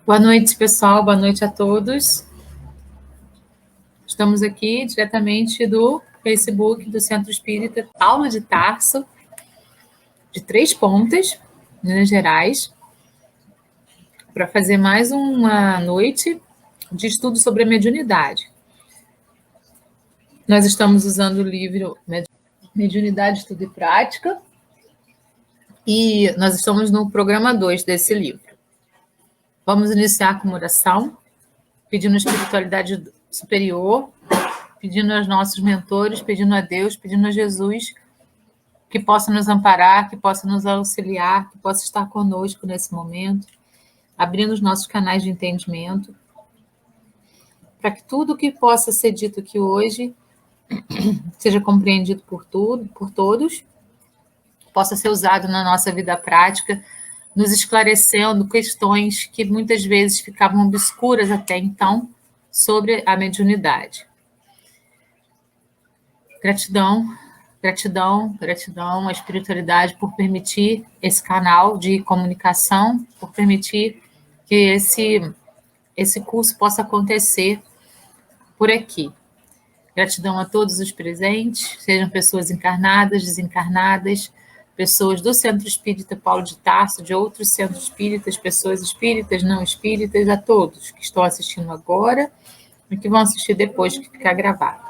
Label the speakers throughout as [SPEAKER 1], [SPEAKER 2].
[SPEAKER 1] Boa noite, pessoal. Boa noite a todos. Estamos aqui diretamente do Facebook do Centro Espírita Paulo de Tarso, de Três Pontas, Minas Gerais, para fazer mais uma noite de estudo sobre a mediunidade. Nós estamos usando o livro Mediunidade, Estudo e Prática, e nós estamos no programa 2 desse livro. Vamos iniciar com uma oração, pedindo a espiritualidade superior, pedindo aos nossos mentores, pedindo a Deus, pedindo a Jesus que possa nos amparar, que possa nos auxiliar, que possa estar conosco nesse momento, abrindo os nossos canais de entendimento, para que tudo que possa ser dito aqui hoje seja compreendido por todos, possa ser usado na nossa vida prática, nos esclarecendo questões que muitas vezes ficavam obscuras até então sobre a mediunidade. Gratidão, gratidão, gratidão à espiritualidade por permitir esse canal de comunicação, por permitir que esse curso possa acontecer por aqui. Gratidão a todos os presentes, sejam pessoas encarnadas, desencarnadas, pessoas do Centro Espírita Paulo de Tarso, de outros centros espíritas, pessoas espíritas, não espíritas, a todos que estão assistindo agora e que vão assistir depois que ficar gravado.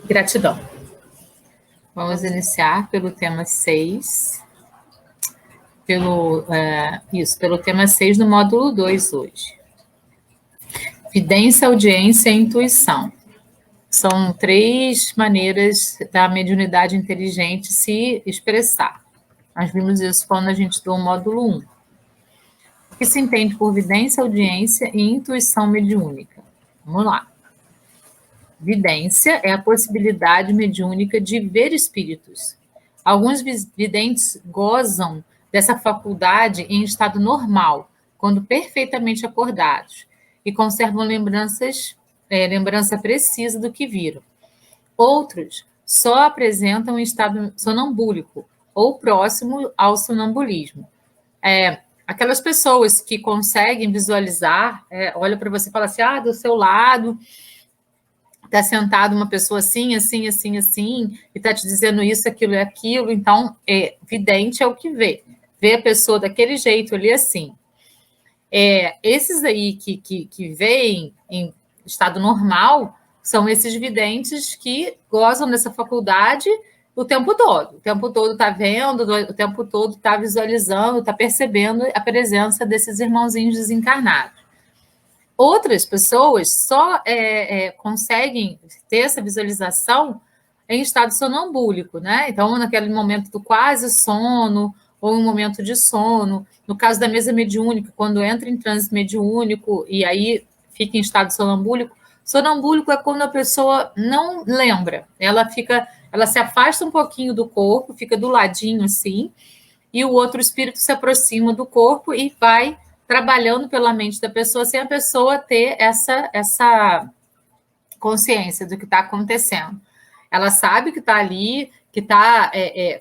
[SPEAKER 1] Gratidão. Vamos iniciar pelo tema 6, pelo tema 6 do módulo 2 hoje. Vidência, audiência e intuição. São 3 maneiras da mediunidade inteligente se expressar. Nós vimos isso quando a gente deu o módulo 1. O que se entende por vidência, audiência e intuição mediúnica? Vamos lá. Vidência é a possibilidade mediúnica de ver espíritos. Alguns videntes gozam dessa faculdade em estado normal, quando perfeitamente acordados, e conservam lembrança precisa do que viram. Outros só apresentam em estado sonambúlico ou próximo ao sonambulismo. Aquelas pessoas que conseguem visualizar, olha para você e fala assim, do seu lado está sentado uma pessoa assim, assim, assim, assim, e está te dizendo isso, aquilo e aquilo. Então, vidente é o que vê. Vê a pessoa daquele jeito ali assim. Esses aí que veem em estado normal são esses videntes que gozam dessa faculdade o tempo todo. O tempo todo está vendo, o tempo todo está visualizando, está percebendo a presença desses irmãozinhos desencarnados. Outras pessoas só conseguem ter essa visualização em estado sonambúlico, né? Então, naquele momento do quase sono, ou um momento de sono. No caso da mesa mediúnica, quando entra em transe mediúnico e aí fica em estado sonambúlico, sonambúlico é quando a pessoa não lembra. Ela se afasta um pouquinho do corpo, fica do ladinho assim, e o outro espírito se aproxima do corpo e vai trabalhando pela mente da pessoa, sem a pessoa ter essa consciência do que está acontecendo. Ela sabe que está ali, que está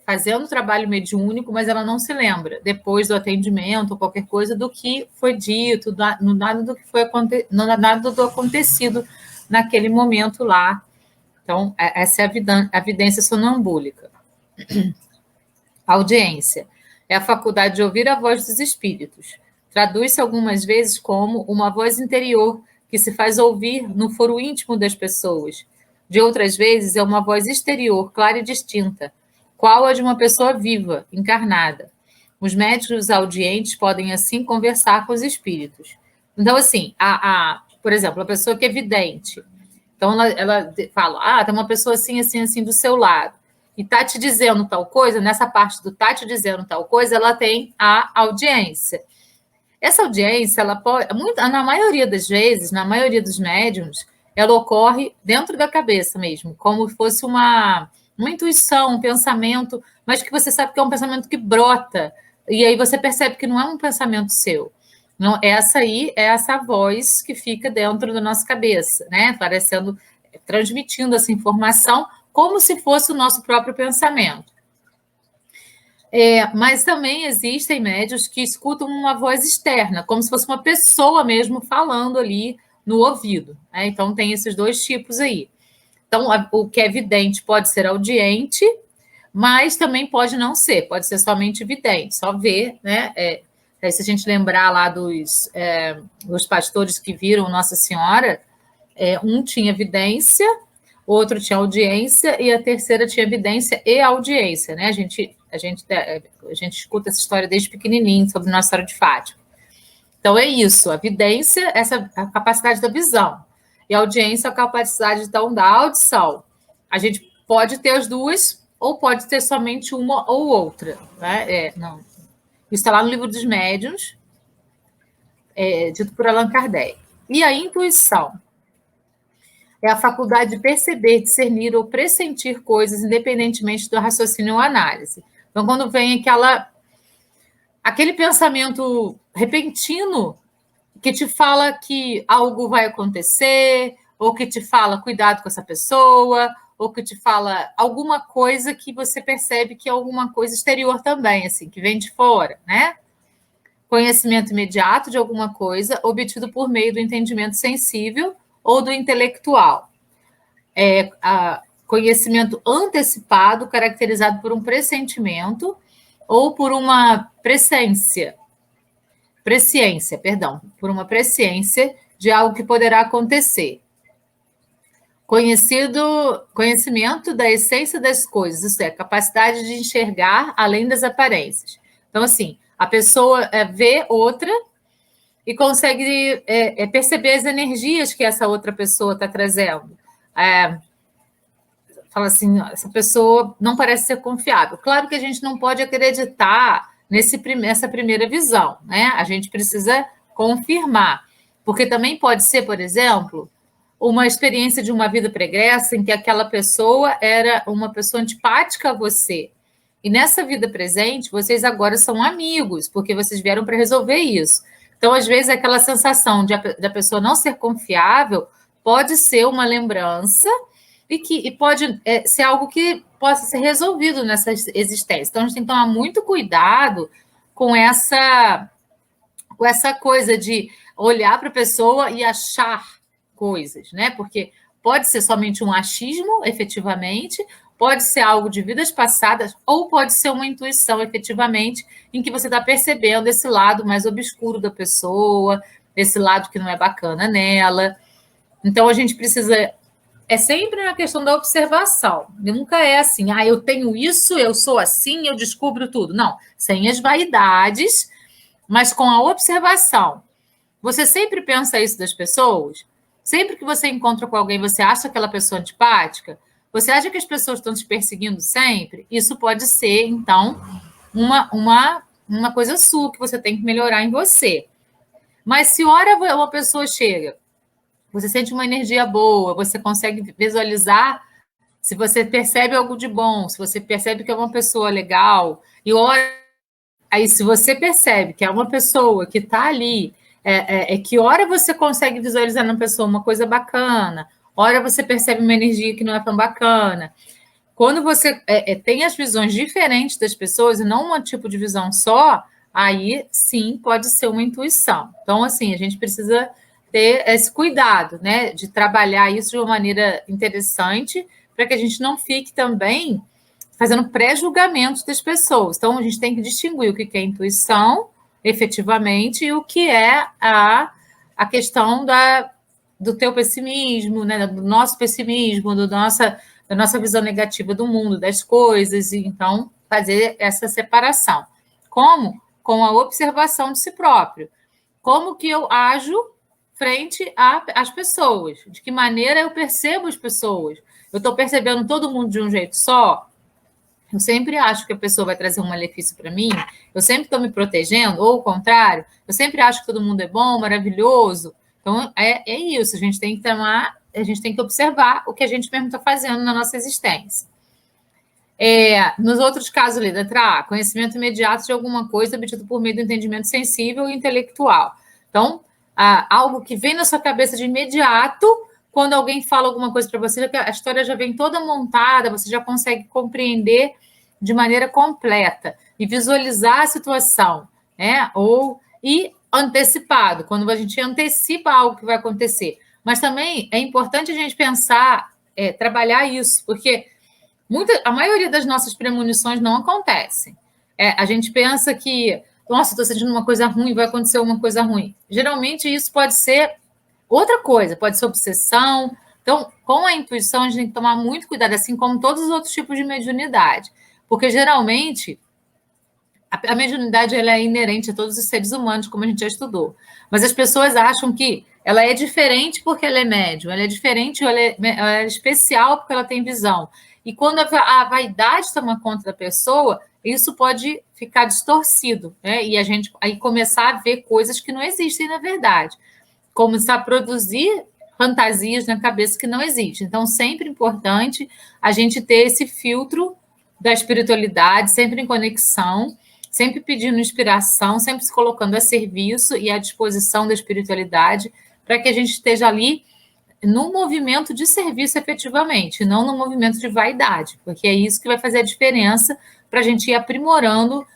[SPEAKER 1] fazendo o trabalho mediúnico, mas ela não se lembra, depois do atendimento ou qualquer coisa, do que foi dito, nada do acontecido naquele momento lá. Então, essa é a vidência sonambúlica. A audiência é a faculdade de ouvir a voz dos espíritos. Traduz-se algumas vezes como uma voz interior que se faz ouvir no foro íntimo das pessoas. De outras vezes, é uma voz exterior, clara e distinta, qual a de uma pessoa viva, encarnada. Os médicos audientes podem, assim, conversar com os espíritos. Então, assim, por exemplo, a pessoa que é vidente, então ela fala, tem uma pessoa assim, assim, assim do seu lado, e está te dizendo tal coisa, nessa parte do está te dizendo tal coisa, ela tem a audiência. Essa audiência, ela pode, na maioria das vezes, na maioria dos médiums, ela ocorre dentro da cabeça mesmo, como se fosse uma intuição, um pensamento, mas que você sabe que é um pensamento que brota, e aí você percebe que não é um pensamento seu. Não, essa aí é essa voz que fica dentro da nossa cabeça, né? Transmitindo essa informação como se fosse o nosso próprio pensamento. Mas também existem médios que escutam uma voz externa, como se fosse uma pessoa mesmo falando ali no ouvido, né? Então, tem esses dois tipos aí. Então, o que é vidente pode ser audiente, mas também pode não ser, pode ser somente vidente, só ver, né? Se a gente lembrar lá dos pastores que viram Nossa Senhora, um tinha vidência, outro tinha audiência e a terceira tinha evidência e audiência, né? A gente escuta essa história desde pequenininho sobre Nossa Senhora de Fátima. Então é isso, a evidência, a capacidade da visão, e a audiência, a capacidade então da audição. A gente pode ter as duas ou pode ter somente uma ou outra, né? Não. Isso está lá no Livro dos Médiuns, dito por Allan Kardec. E a intuição é a faculdade de perceber, discernir ou pressentir coisas independentemente do raciocínio ou análise. Então, quando vem aquele pensamento repentino que te fala que algo vai acontecer, ou que te fala cuidado com essa pessoa, ou que te fala alguma coisa que você percebe que é alguma coisa exterior também, assim, que vem de fora, né? Conhecimento imediato de alguma coisa obtido por meio do entendimento sensível ou do intelectual. Conhecimento antecipado, caracterizado por um pressentimento ou por uma presciência, por uma presciência de algo que poderá acontecer. Conhecimento da essência das coisas, isto é, capacidade de enxergar além das aparências. Então, assim, a pessoa vê outra e consegue perceber as energias que essa outra pessoa está trazendo. Fala assim, essa pessoa não parece ser confiável. Claro que a gente não pode acreditar nessa primeira visão, né? A gente precisa confirmar, porque também pode ser, por exemplo, uma experiência de uma vida pregressa em que aquela pessoa era uma pessoa antipática a você. E nessa vida presente, vocês agora são amigos, porque vocês vieram para resolver isso. Então, às vezes, aquela sensação da pessoa não ser confiável pode ser uma lembrança e pode ser algo que possa ser resolvido nessa existência. Então, a gente tem que tomar muito cuidado com essa coisa de olhar para a pessoa e achar coisas, né? Porque pode ser somente um achismo, efetivamente, pode ser algo de vidas passadas, ou pode ser uma intuição, efetivamente, em que você está percebendo esse lado mais obscuro da pessoa, esse lado que não é bacana nela. Então, a gente precisa. É sempre na questão da observação. Nunca é assim, eu tenho isso, eu sou assim, eu descubro tudo. Não, sem as vaidades, mas com a observação. Você sempre pensa isso das pessoas? Sempre que você encontra com alguém, você acha aquela pessoa antipática? Você acha que as pessoas estão te perseguindo sempre? Isso pode ser, então, uma coisa sua que você tem que melhorar em você. Mas se hora uma pessoa chega, você sente uma energia boa, você consegue visualizar se você percebe algo de bom, se você percebe que é uma pessoa legal, aí se você percebe que é uma pessoa que está ali, que hora você consegue visualizar na pessoa uma coisa bacana, hora você percebe uma energia que não é tão bacana. Quando você tem as visões diferentes das pessoas e não um tipo de visão só, aí sim pode ser uma intuição. Então, assim, a gente precisa ter esse cuidado, né, de trabalhar isso de uma maneira interessante, para que a gente não fique também fazendo pré-julgamentos das pessoas. Então, a gente tem que distinguir o que é intuição, efetivamente, e o que é a questão do teu pessimismo, né, do nosso pessimismo, da nossa visão negativa do mundo, das coisas, e então fazer essa separação. Como? Com a observação de si próprio. Como que eu ajo frente às pessoas? De que maneira eu percebo as pessoas? Eu estou percebendo todo mundo de um jeito só? Eu sempre acho que a pessoa vai trazer um malefício para mim? Eu sempre estou me protegendo? Ou o contrário? Eu sempre acho que todo mundo é bom, maravilhoso? Então, é isso. A gente tem que observar o que a gente mesmo está fazendo na nossa existência. Nos outros casos, letra A, conhecimento imediato de alguma coisa obtido por meio do entendimento sensível e intelectual. Então, algo que vem na sua cabeça de imediato, quando alguém fala alguma coisa para você, a história já vem toda montada, você já consegue compreender de maneira completa e visualizar a situação, né? E antecipado, quando a gente antecipa algo que vai acontecer. Mas também é importante a gente pensar, trabalhar isso, porque a maioria das nossas premonições não acontecem. A gente pensa que, nossa, estou sentindo uma coisa ruim, vai acontecer uma coisa ruim. Geralmente isso pode ser outra coisa, pode ser obsessão. Então, com a intuição, a gente tem que tomar muito cuidado, assim como todos os outros tipos de mediunidade. Porque, geralmente, a mediunidade ela é inerente a todos os seres humanos, como a gente já estudou. Mas as pessoas acham que ela é diferente porque ela é médium, ela é diferente, ela é especial porque ela tem visão. E quando a vaidade toma conta da pessoa, isso pode ficar distorcido, né? E a gente aí começar a ver coisas que não existem na verdade. Começar a produzir fantasias na cabeça que não existem. Então, sempre importante a gente ter esse filtro da espiritualidade, sempre em conexão, sempre pedindo inspiração, sempre se colocando a serviço e à disposição da espiritualidade, para que a gente esteja ali no movimento de serviço efetivamente, não no movimento de vaidade, porque é isso que vai fazer a diferença para a gente ir aprimorando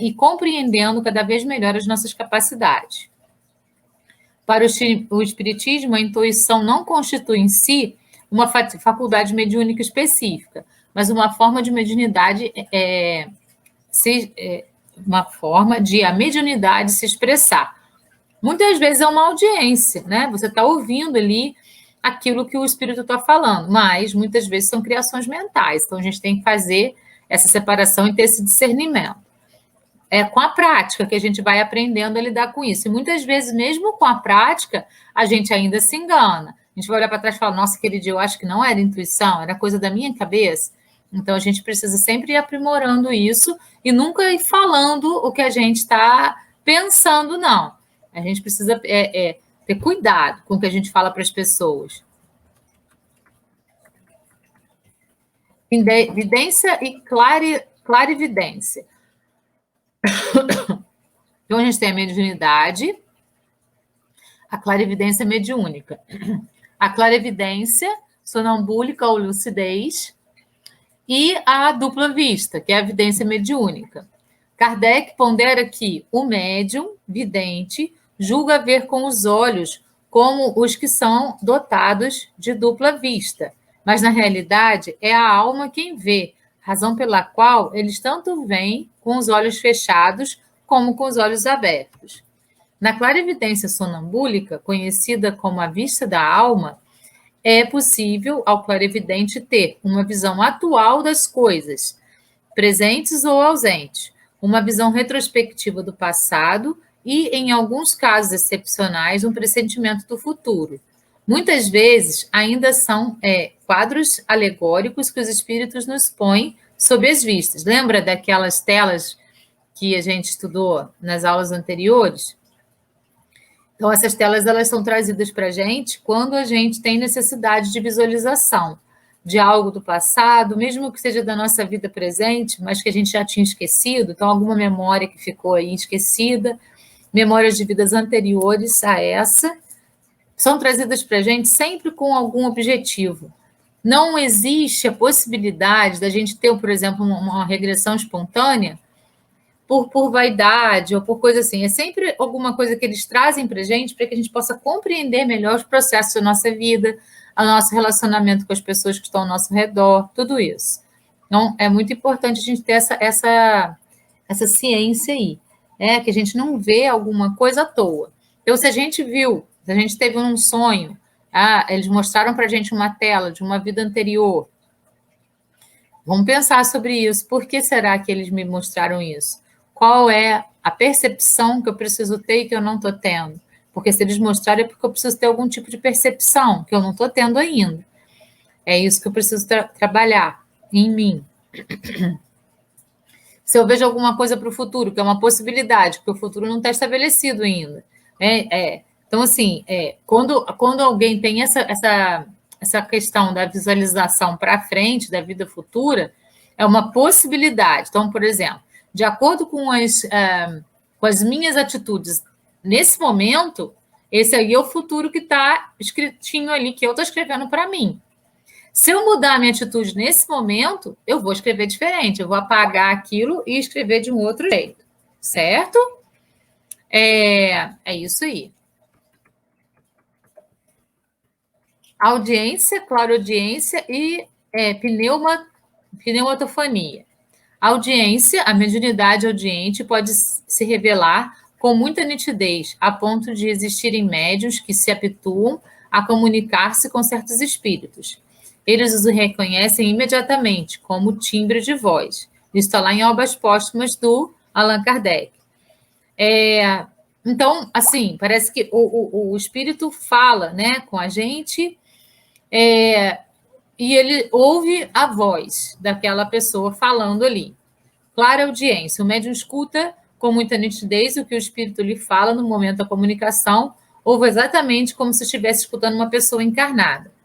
[SPEAKER 1] e compreendendo cada vez melhor as nossas capacidades. Para o Espiritismo, a intuição não constitui em si uma faculdade mediúnica específica, mas uma forma de mediunidade, uma forma de a mediunidade se expressar. Muitas vezes é uma audiência, né? Você está ouvindo ali aquilo que o espírito está falando, mas muitas vezes são criações mentais, então a gente tem que fazer essa separação e ter esse discernimento. É com a prática que a gente vai aprendendo a lidar com isso. E muitas vezes, mesmo com a prática, a gente ainda se engana. A gente vai olhar para trás e falar, nossa, aquele dia eu acho que não era intuição, era coisa da minha cabeça. Então, a gente precisa sempre ir aprimorando isso e nunca ir falando o que a gente está pensando, não. A gente precisa ter cuidado com o que a gente fala para as pessoas. Evidência e clarividência. Então, a gente tem a mediunidade, a clarividência mediúnica. A clarividência sonambúlica ou lucidez e a dupla vista, que é a evidência mediúnica. Kardec pondera que o médium, vidente, julga ver com os olhos como os que são dotados de dupla vista, mas, na realidade, é a alma quem vê, razão pela qual eles tanto veem com os olhos fechados como com os olhos abertos. Na clarividência sonambúlica, conhecida como a vista da alma, é possível ao clarividente ter uma visão atual das coisas, presentes ou ausentes, uma visão retrospectiva do passado e, em alguns casos excepcionais, um pressentimento do futuro. Muitas vezes, ainda são quadros alegóricos que os espíritos nos põem sob as vistas. Lembra daquelas telas que a gente estudou nas aulas anteriores? Então, essas telas elas são trazidas para a gente quando a gente tem necessidade de visualização de algo do passado, mesmo que seja da nossa vida presente, mas que a gente já tinha esquecido, então alguma memória que ficou aí esquecida, memórias de vidas anteriores a essa, são trazidas para a gente sempre com algum objetivo. Não existe a possibilidade da gente ter, por exemplo, uma regressão espontânea por vaidade ou por coisa assim. É sempre alguma coisa que eles trazem para a gente para que a gente possa compreender melhor os processos da nossa vida, o nosso relacionamento com as pessoas que estão ao nosso redor, tudo isso. Então, é muito importante a gente ter essa ciência aí, que a gente não vê alguma coisa à toa. Então, se a gente teve um sonho, eles mostraram para a gente uma tela de uma vida anterior, vamos pensar sobre isso. Por que será que eles me mostraram isso? Qual é a percepção que eu preciso ter e que eu não estou tendo? Porque se eles mostrarem é porque eu preciso ter algum tipo de percepção que eu não estou tendo ainda. É isso que eu preciso trabalhar em mim. Se eu vejo alguma coisa para o futuro, que é uma possibilidade, porque o futuro não está estabelecido ainda. Então, assim, quando alguém tem essa questão da visualização para frente, da vida futura, é uma possibilidade. Então, por exemplo, de acordo com as minhas atitudes nesse momento, esse aí é o futuro que está escritinho ali, que eu estou escrevendo para mim. Se eu mudar a minha atitude nesse momento, eu vou escrever diferente, eu vou apagar aquilo e escrever de um outro jeito, certo? É isso aí. Audiência, clareaudiência e pneumatofonia. A audiência, a mediunidade audiente pode se revelar com muita nitidez, a ponto de existirem médiuns que se habituam a comunicar-se com certos espíritos. Eles os reconhecem imediatamente como timbre de voz. Isso está lá em Obras Póstumas do Allan Kardec. Então, assim, parece que o espírito fala, né, com a gente, e ele ouve a voz daquela pessoa falando ali. Clara audiência. O médium escuta com muita nitidez o que o espírito lhe fala no momento da comunicação, ouve exatamente como se estivesse escutando uma pessoa encarnada.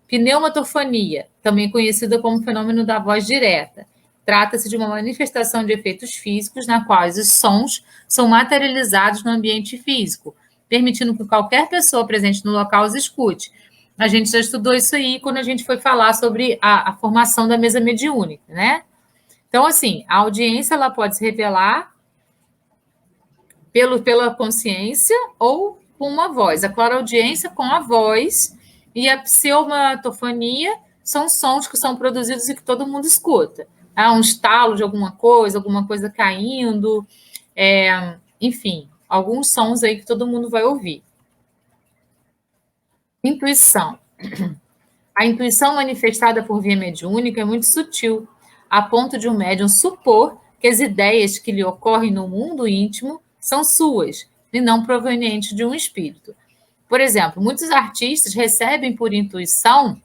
[SPEAKER 1] Pneumatofonia, também conhecida como fenômeno da voz direta. Trata-se de uma manifestação de efeitos físicos na qual os sons são materializados no ambiente físico, permitindo que qualquer pessoa presente no local os escute. A gente já estudou isso aí quando a gente foi falar sobre a formação da mesa mediúnica, né? Então, assim, a audiência ela pode se revelar pela consciência ou com uma voz. A clareaudiência com a voz e a pneumatofonia são sons que são produzidos e que todo mundo escuta. Um estalo de alguma coisa caindo, enfim, alguns sons aí que todo mundo vai ouvir. Intuição. A intuição manifestada por via mediúnica é muito sutil, a ponto de um médium supor que as ideias que lhe ocorrem no mundo íntimo são suas, e não provenientes de um espírito. Por exemplo, muitos artistas recebem por intuição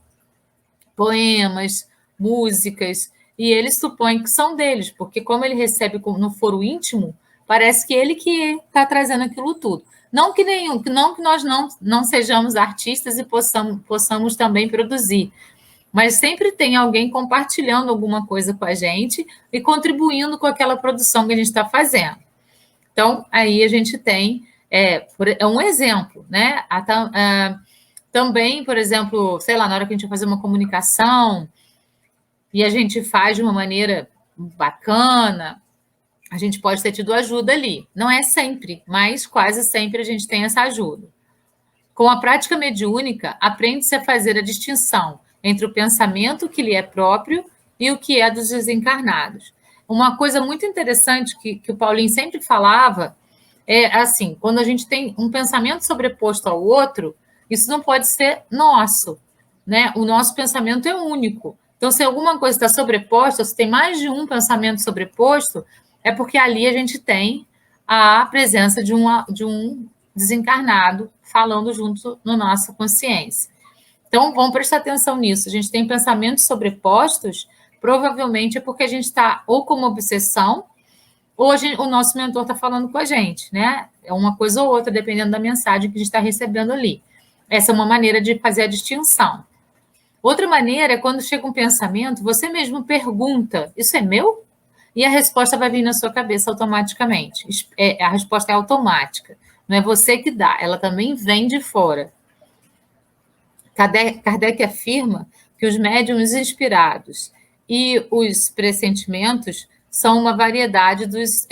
[SPEAKER 1] poemas, músicas, e eles supõem que são deles, porque como ele recebe no foro íntimo, parece que ele que está trazendo aquilo tudo. Não que nós não sejamos artistas e possamos também produzir, mas sempre tem alguém compartilhando alguma coisa com a gente e contribuindo com aquela produção que a gente está fazendo. Então, aí a gente tem um exemplo, né? Também, por exemplo, sei lá, na hora que a gente vai fazer uma comunicação e a gente faz de uma maneira bacana, a gente pode ter tido ajuda ali. Não é sempre, mas quase sempre a gente tem essa ajuda. Com a prática mediúnica, aprende-se a fazer a distinção entre o pensamento que lhe é próprio e o que é dos desencarnados. Uma coisa muito interessante que o Paulinho sempre falava é assim, quando a gente tem um pensamento sobreposto ao outro, isso não pode ser nosso, né? O nosso pensamento é único. Então, se alguma coisa está sobreposta, se tem mais de um pensamento sobreposto, é porque ali a gente tem a presença de um desencarnado falando junto na nossa consciência. Então, vamos prestar atenção nisso. A gente tem pensamentos sobrepostos, provavelmente é porque a gente está ou com uma obsessão, ou o nosso mentor está falando com a gente, né? É uma coisa ou outra, dependendo da mensagem que a gente está recebendo ali. Essa é uma maneira de fazer a distinção. Outra maneira é quando chega um pensamento, você mesmo pergunta, isso é meu? E a resposta vai vir na sua cabeça automaticamente. A resposta é automática. Não é você que dá, ela também vem de fora. Kardec afirma que os médiuns inspirados e os pressentimentos são uma variedade dos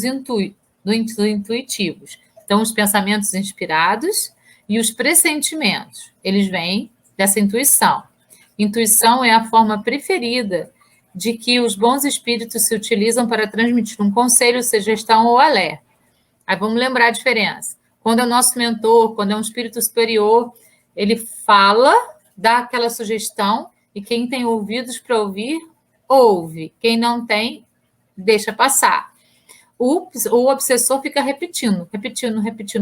[SPEAKER 1] intuitivos. Então, os pensamentos inspirados e os pressentimentos, eles vêm dessa intuição. Intuição é a forma preferida de que os bons espíritos se utilizam para transmitir um conselho, sugestão ou alerta. Aí vamos lembrar a diferença. Quando é o nosso mentor, quando é um espírito superior, ele fala, dá aquela sugestão, e quem tem ouvidos para ouvir, ouve. Quem não tem, deixa passar. O obsessor fica repetindo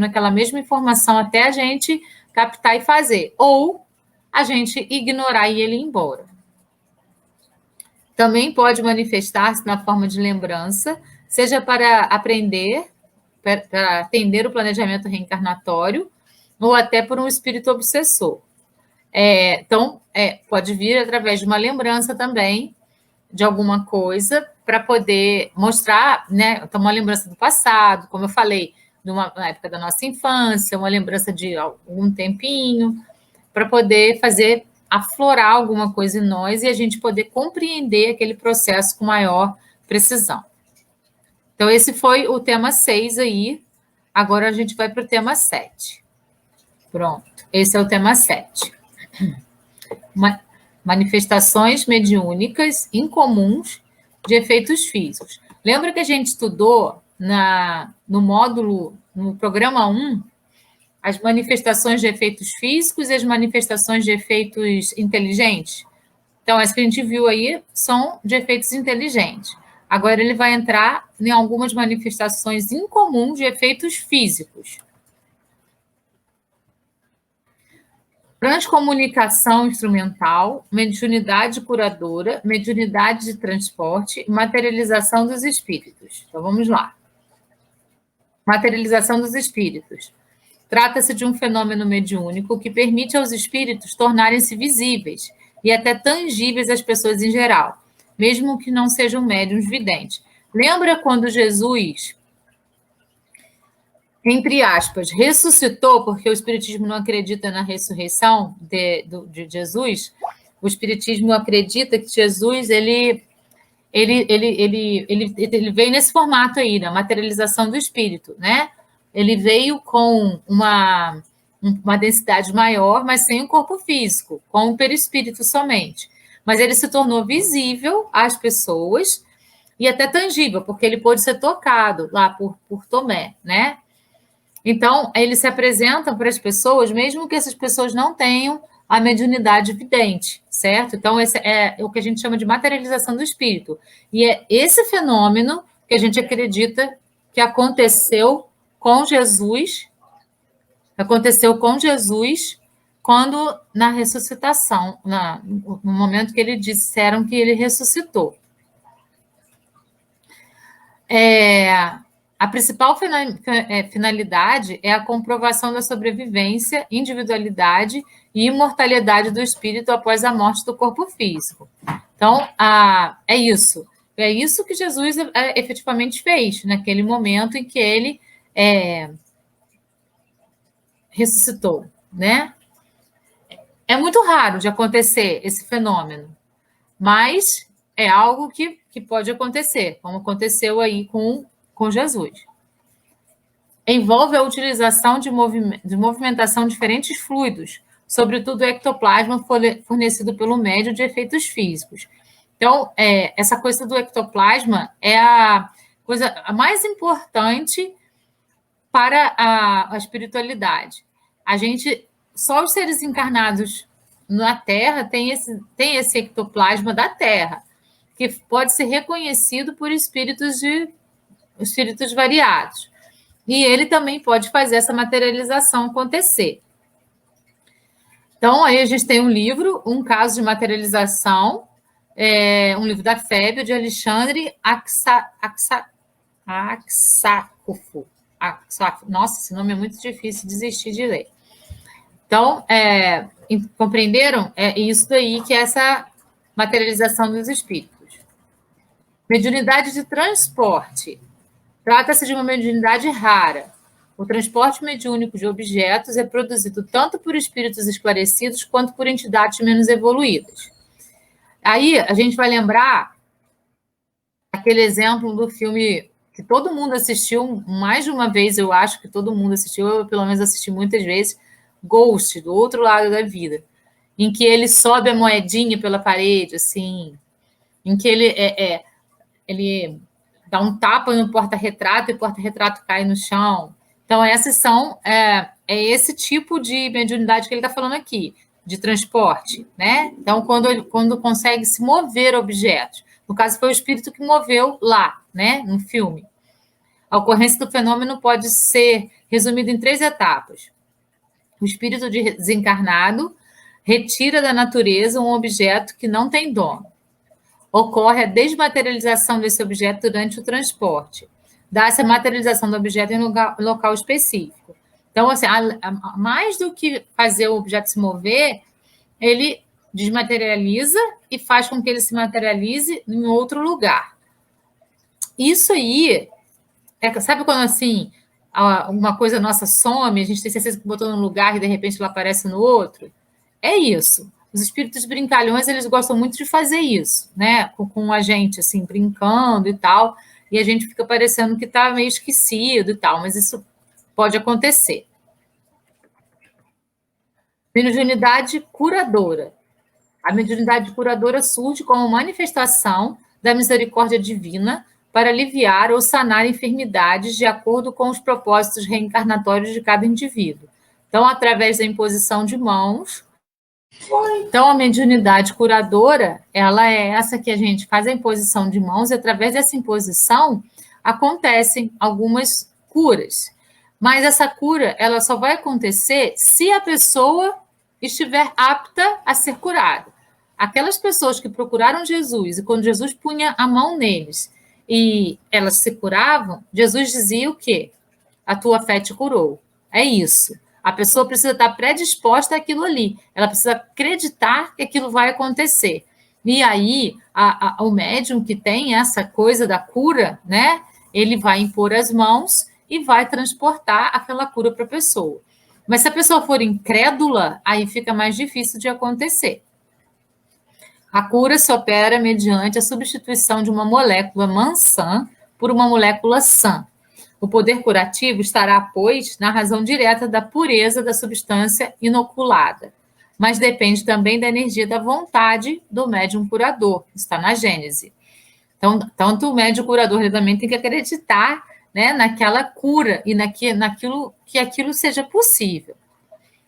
[SPEAKER 1] aquela mesma informação até a gente captar e fazer. Ou a gente ignorar e ele ir embora. Também pode manifestar-se na forma de lembrança, seja para aprender, para atender o planejamento reencarnatório, ou até por um espírito obsessor. Então, pode vir através de uma lembrança também, de alguma coisa, para poder mostrar, né? Então, uma lembrança do passado, como eu falei, na época da nossa infância, uma lembrança de algum tempinho, para poder fazer aflorar alguma coisa em nós e a gente poder compreender aquele processo com maior precisão. Então, esse foi o tema 6 aí. Agora a gente vai para o tema 7. Pronto, esse é o tema 7. Manifestações mediúnicas incomuns de efeitos físicos. Lembra que a gente estudou no módulo, no programa 1, as manifestações de efeitos físicos e as manifestações de efeitos inteligentes? Então, as que a gente viu aí são de efeitos inteligentes. Agora, ele vai entrar em algumas manifestações incomuns de efeitos físicos. Transcomunicação instrumental, mediunidade curadora, mediunidade de transporte e materialização dos espíritos. Então, vamos lá. Materialização dos espíritos. Trata-se de um fenômeno mediúnico que permite aos espíritos tornarem-se visíveis e até tangíveis às pessoas em geral, mesmo que não sejam médiuns videntes. Lembra quando Jesus, entre aspas, ressuscitou, porque o Espiritismo não acredita na ressurreição de Jesus? O Espiritismo acredita que Jesus ele veio nesse formato aí, na materialização do Espírito, né? Ele veio com uma densidade maior, mas sem um corpo físico, com um perispírito somente. Mas ele se tornou visível às pessoas e até tangível, porque ele pôde ser tocado lá por Tomé, né? Então, eles se apresentam para as pessoas, mesmo que essas pessoas não tenham a mediunidade vidente, certo? Então, esse é o que a gente chama de materialização do espírito. E é esse fenômeno que a gente acredita que aconteceu com Jesus, quando na ressuscitação, no momento que eles disseram que ele ressuscitou. A principal finalidade é a comprovação da sobrevivência, individualidade e imortalidade do espírito após a morte do corpo físico. Então, é isso. É isso que Jesus efetivamente fez naquele momento em que ele ressuscitou, né? É muito raro de acontecer esse fenômeno, mas é algo que pode acontecer, como aconteceu aí com Jesus. Envolve a utilização de movimentação de diferentes fluidos, sobretudo o ectoplasma fornecido pelo médium de efeitos físicos. Então, essa coisa do ectoplasma é a coisa mais importante para a espiritualidade. Só os seres encarnados na Terra tem esse ectoplasma da Terra, que pode ser reconhecido por espíritos variados. E ele também pode fazer essa materialização acontecer. Então, aí a gente tem um livro, Um Caso de Materialização, um livro da FEB, de Alexandre Aksakoff. Nossa, esse nome é muito difícil de desistir de ler. Então, compreenderam? É isso daí que é essa materialização dos espíritos. Mediunidade de transporte. Trata-se de uma mediunidade rara. O transporte mediúnico de objetos é produzido tanto por espíritos esclarecidos quanto por entidades menos evoluídas. Aí a gente vai lembrar aquele exemplo do filme que todo mundo assistiu mais de uma vez, eu acho que todo mundo assistiu, eu pelo menos assisti muitas vezes, Ghost, do Outro Lado da Vida, em que ele sobe a moedinha pela parede, assim, em que ele dá um tapa no porta-retrato e o porta-retrato cai no chão. Então, esse tipo de mediunidade que ele está falando aqui, de transporte, né? Então, quando consegue se mover objetos. No caso, foi o espírito que moveu lá, né? No filme. A ocorrência do fenômeno pode ser resumida em 3 etapas. O espírito desencarnado retira da natureza um objeto que não tem dono. Ocorre a desmaterialização desse objeto durante o transporte. Dá-se a materialização do objeto em local específico. Então, assim, mais do que fazer o objeto se mover, ele desmaterializa e faz com que ele se materialize em outro lugar. Isso aí, sabe quando, assim, uma coisa nossa some, a gente tem certeza que botou num lugar e, de repente, ela aparece no outro? É isso. Os espíritos brincalhões, eles gostam muito de fazer isso, né? Com a gente, assim, brincando e tal, e a gente fica parecendo que está meio esquecido e tal, mas isso pode acontecer. Mediunidade curadora. A mediunidade curadora surge como manifestação da misericórdia divina para aliviar ou sanar enfermidades de acordo com os propósitos reencarnatórios de cada indivíduo. Então, através da imposição de mãos. Então, a mediunidade curadora, ela é essa que a gente faz a imposição de mãos, e através dessa imposição acontecem algumas curas. Mas essa cura, ela só vai acontecer se a pessoa estiver apta a ser curada. Aquelas pessoas que procuraram Jesus, e quando Jesus punha a mão neles e elas se curavam, Jesus dizia o quê? A tua fé te curou. É isso. A pessoa precisa estar predisposta àquilo ali. Ela precisa acreditar que aquilo vai acontecer. E aí, o médium que tem essa coisa da cura, né? Ele vai impor as mãos e vai transportar aquela cura para a pessoa. Mas se a pessoa for incrédula, aí fica mais difícil de acontecer. A cura se opera mediante a substituição de uma molécula mansã por uma molécula sã. O poder curativo estará, pois, na razão direta da pureza da substância inoculada, mas depende também da energia da vontade do médium curador, está na Gênese. Então, tanto o médium curador também tem que acreditar, né, naquela cura e naquilo que aquilo seja possível.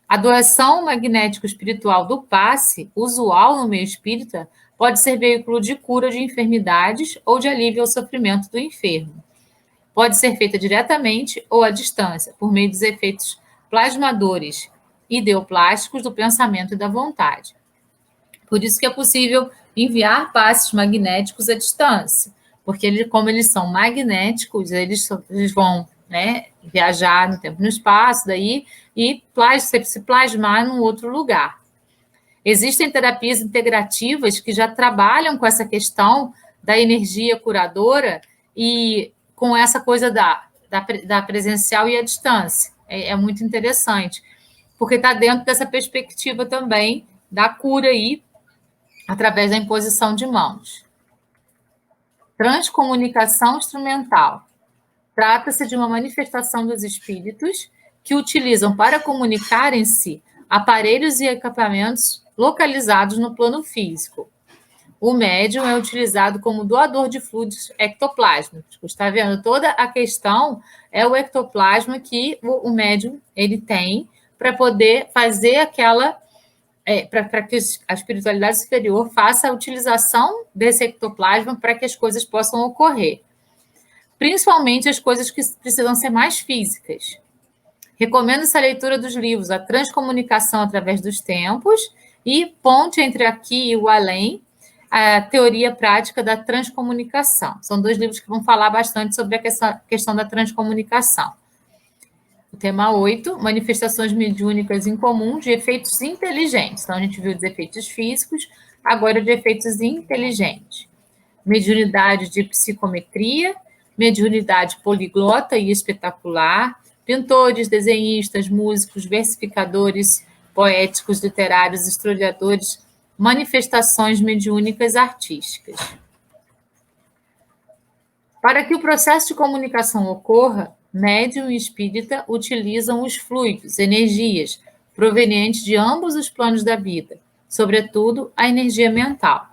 [SPEAKER 1] A doação magnético-espiritual do passe, usual no meio espírita, pode ser veículo de cura de enfermidades ou de alívio ao sofrimento do enfermo. Pode ser feita diretamente ou à distância, por meio dos efeitos plasmadores ideoplásticos do pensamento e da vontade. Por isso que é possível enviar passes magnéticos à distância, porque como eles são magnéticos, eles vão, né, viajar no tempo e no espaço daí e se plasmar num outro lugar. Existem terapias integrativas que já trabalham com essa questão da energia curadora e com essa coisa da presencial e a distância. É muito interessante, porque está dentro dessa perspectiva também da cura aí, através da imposição de mãos. Transcomunicação instrumental. Trata-se de uma manifestação dos espíritos que utilizam para comunicar em si aparelhos e equipamentos localizados no plano físico. O médium é utilizado como doador de fluidos ectoplásmicos. Está vendo? Toda a questão é o ectoplasma que o médium ele tem para poder fazer aquela... para que a espiritualidade superior faça a utilização desse ectoplasma para que as coisas possam ocorrer. Principalmente as coisas que precisam ser mais físicas. Recomendo-se a leitura dos livros A Transcomunicação através dos Tempos e Ponte entre Aqui e o Além, a Teoria Prática da Transcomunicação. São 2 livros que vão falar bastante sobre a questão da transcomunicação. O tema 8, manifestações mediúnicas em comum de efeitos inteligentes. Então, a gente viu dos efeitos físicos, agora de efeitos inteligentes. Mediunidade de psicometria, mediunidade poliglota e espetacular, pintores, desenhistas, músicos, versificadores, poéticos, literários, historiadores, manifestações mediúnicas artísticas. Para que o processo de comunicação ocorra, médium e espírita utilizam os fluidos, energias, provenientes de ambos os planos da vida, sobretudo a energia mental.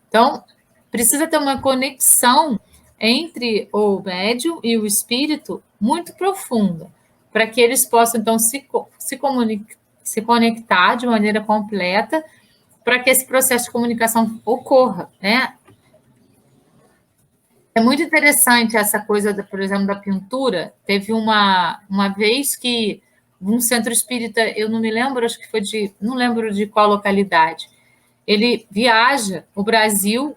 [SPEAKER 1] Então, precisa ter uma conexão entre o médium e o espírito muito profunda, para que eles possam, então, se conectar de maneira completa, para que esse processo de comunicação ocorra, né? É muito interessante essa coisa, por exemplo, da pintura. Teve uma vez que um centro espírita, eu não me lembro, acho que foi não lembro de qual localidade, ele viaja o Brasil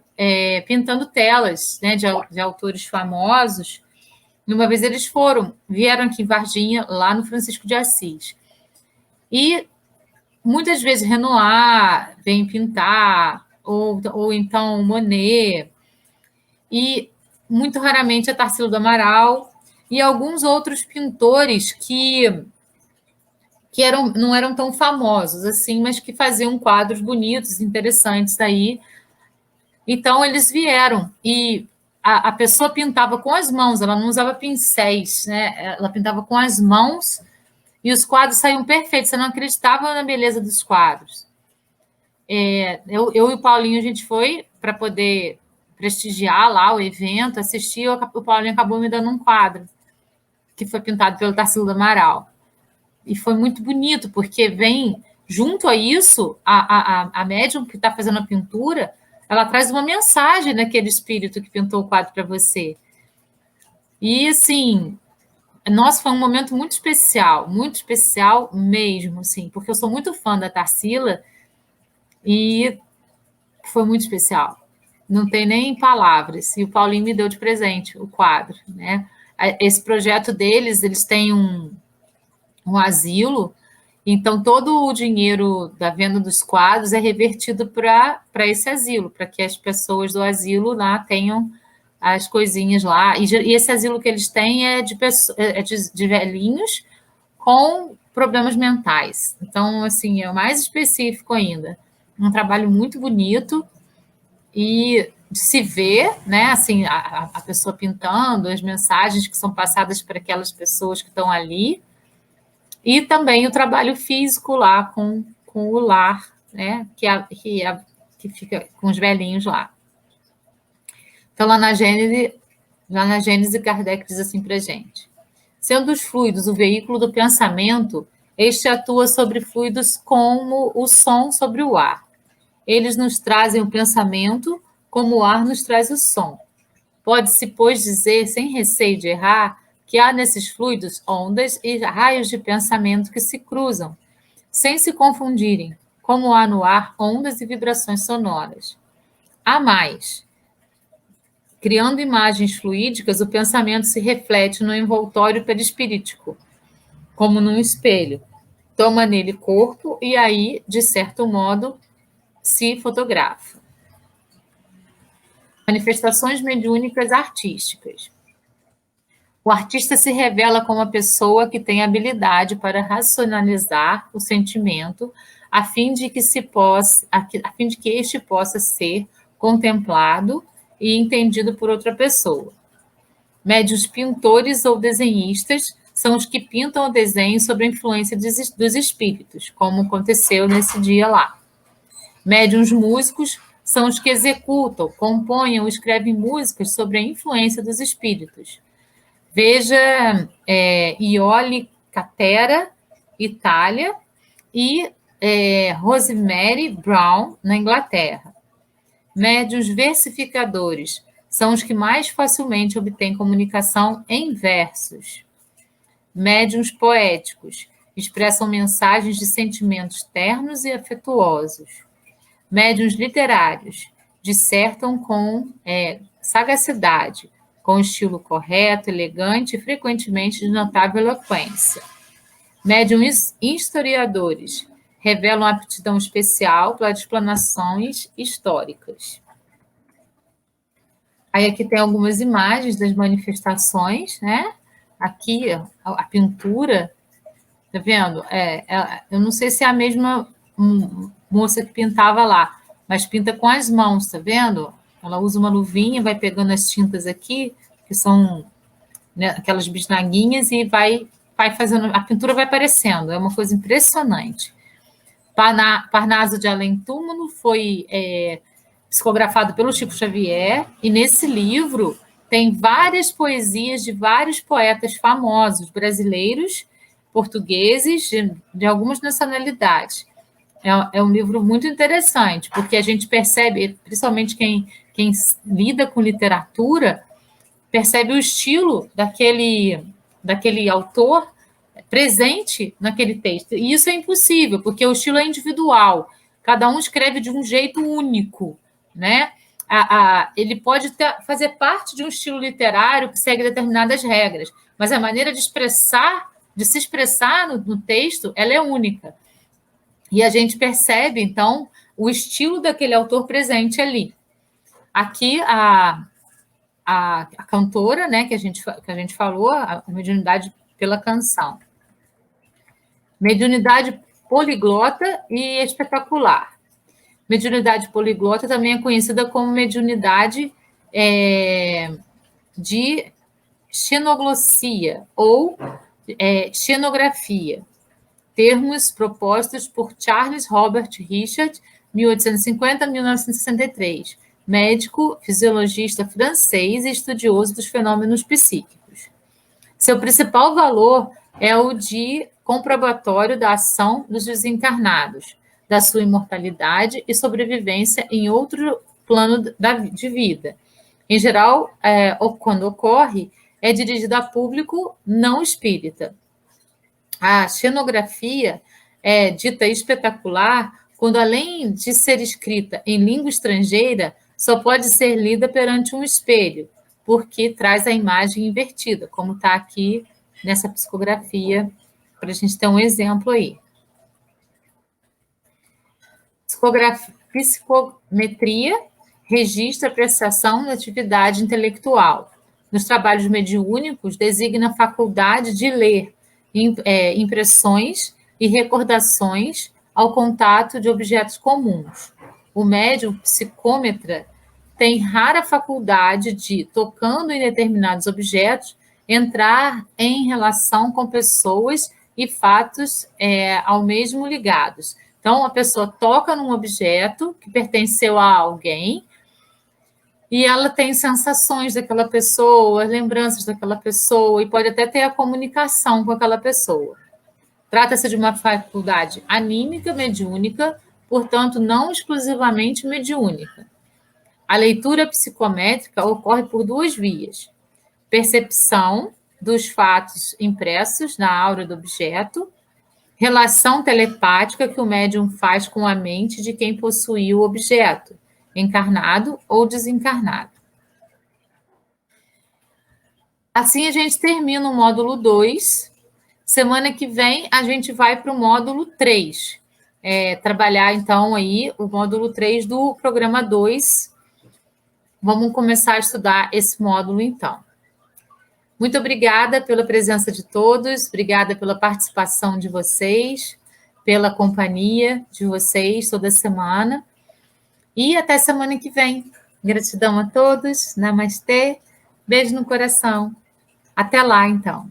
[SPEAKER 1] pintando telas, né, de autores famosos. E uma vez eles vieram aqui em Varginha, lá no Francisco de Assis. E muitas vezes Renoir vem pintar, ou então Monet, e muito raramente a Tarsila do Amaral, e alguns outros pintores que que não eram tão famosos assim, mas que faziam quadros bonitos, interessantes aí. Então, eles vieram e a pessoa pintava com as mãos, ela não usava pincéis, né? Ela pintava com as mãos e os quadros saíam perfeitos. Você não acreditava na beleza dos quadros. Eu e o Paulinho, a gente foi para poder prestigiar lá o evento, assistir, o Paulinho acabou me dando um quadro que foi pintado pelo Tarsila do Amaral. E foi muito bonito, porque vem junto a isso, a médium que está fazendo a pintura, ela traz uma mensagem daquele espírito que pintou o quadro para você. E, assim, nossa, foi um momento muito especial mesmo, assim, porque eu sou muito fã da Tarsila e foi muito especial. Não tem nem palavras. E o Paulinho me deu de presente o quadro, né? Esse projeto deles, eles têm um asilo, então todo o dinheiro da venda dos quadros é revertido para esse asilo, para que as pessoas do asilo lá tenham as coisinhas lá. E esse asilo que eles têm é de velhinhos com problemas mentais. Então, assim, é o mais específico ainda. Um trabalho muito bonito e de se ver, né, assim, a pessoa pintando, as mensagens que são passadas para aquelas pessoas que estão ali, e também o trabalho físico lá com o lar, né, que fica com os velhinhos lá. Então, lá na Gênese, Kardec diz assim para a gente: sendo os fluidos o veículo do pensamento, este atua sobre fluidos como o som sobre o ar. Eles nos trazem o pensamento, como o ar nos traz o som. Pode-se, pois, dizer, sem receio de errar, que há nesses fluidos ondas e raios de pensamento que se cruzam, sem se confundirem, como há no ar ondas e vibrações sonoras. Há mais. Criando imagens fluídicas, o pensamento se reflete no envoltório perispirítico, como num espelho. Toma nele corpo e aí, de certo modo, se fotografa. Manifestações mediúnicas artísticas. O artista se revela como a pessoa que tem habilidade para racionalizar o sentimento, a fim de que este possa ser contemplado e entendido por outra pessoa. Médios pintores ou desenhistas são os que pintam o desenho sob a influência dos espíritos, como aconteceu nesse dia lá. Médiuns músicos são os que executam, compõem ou escrevem músicas sob a influência dos espíritos. Veja Iole Catera, Itália, e Rosemary Brown, na Inglaterra. Médiuns versificadores são os que mais facilmente obtêm comunicação em versos. Médiuns poéticos expressam mensagens de sentimentos ternos e afetuosos. Médiuns literários dissertam com sagacidade, com estilo correto, elegante e frequentemente de notável eloquência. Médiuns historiadores revelam aptidão especial para explanações históricas. Aí aqui tem algumas imagens das manifestações, né? Aqui a pintura, tá vendo? Eu não sei se é a mesma moça que pintava lá, mas pinta com as mãos, tá vendo? Ela usa uma luvinha, vai pegando as tintas aqui, que são, né, aquelas bisnaguinhas, e vai fazendo, a pintura vai aparecendo, é uma coisa impressionante. Parnaso de Além Túmulo foi psicografado pelo Chico Xavier, e nesse livro tem várias poesias de vários poetas famosos, brasileiros, portugueses, de algumas nacionalidades. É um livro muito interessante, porque a gente percebe, principalmente quem lida com literatura, percebe o estilo daquele autor presente naquele texto. E isso é impossível, porque o estilo é individual. Cada um escreve de um jeito único, né? Ele pode fazer parte de um estilo literário que segue determinadas regras, mas a maneira de se expressar no texto, ela é única. E a gente percebe, então, o estilo daquele autor presente ali. Aqui, a cantora, né, que a gente falou, a mediunidade pela canção. Mediunidade poliglota e espetacular. Mediunidade poliglota também é conhecida como mediunidade de xenoglossia ou xenografia, termos propostos por Charles Robert Richard, 1850-1963, médico, fisiologista francês e estudioso dos fenômenos psíquicos. Seu principal valor é o de comprobatório da ação dos desencarnados, da sua imortalidade e sobrevivência em outro plano de vida. Em geral, quando ocorre, é dirigida a público não espírita. A xenografia é dita espetacular quando, além de ser escrita em língua estrangeira, só pode ser lida perante um espelho, porque traz a imagem invertida, como está aqui nessa psicografia, para a gente ter um exemplo aí. Psicometria registra a apreciação da atividade intelectual. Nos trabalhos mediúnicos, designa a faculdade de ler impressões e recordações ao contato de objetos comuns. O médium psicômetra tem rara faculdade de, tocando em determinados objetos, entrar em relação com pessoas e fatos ao mesmo ligados. Então, a pessoa toca num objeto que pertenceu a alguém e ela tem sensações daquela pessoa, lembranças daquela pessoa, e pode até ter a comunicação com aquela pessoa. Trata-se de uma faculdade anímica mediúnica, portanto, não exclusivamente mediúnica. A leitura psicométrica ocorre por duas vias: percepção dos fatos impressos na aura do objeto, relação telepática que o médium faz com a mente de quem possuiu o objeto, encarnado ou desencarnado. Assim, a gente termina o módulo 2. Semana que vem, a gente vai para o módulo 3. Trabalhar, então, aí o módulo 3 do programa 2. Vamos começar a estudar esse módulo, então. Muito obrigada pela presença de todos, obrigada pela participação de vocês, pela companhia de vocês toda semana. E até semana que vem. Gratidão a todos. Namastê. Beijo no coração. Até lá, então.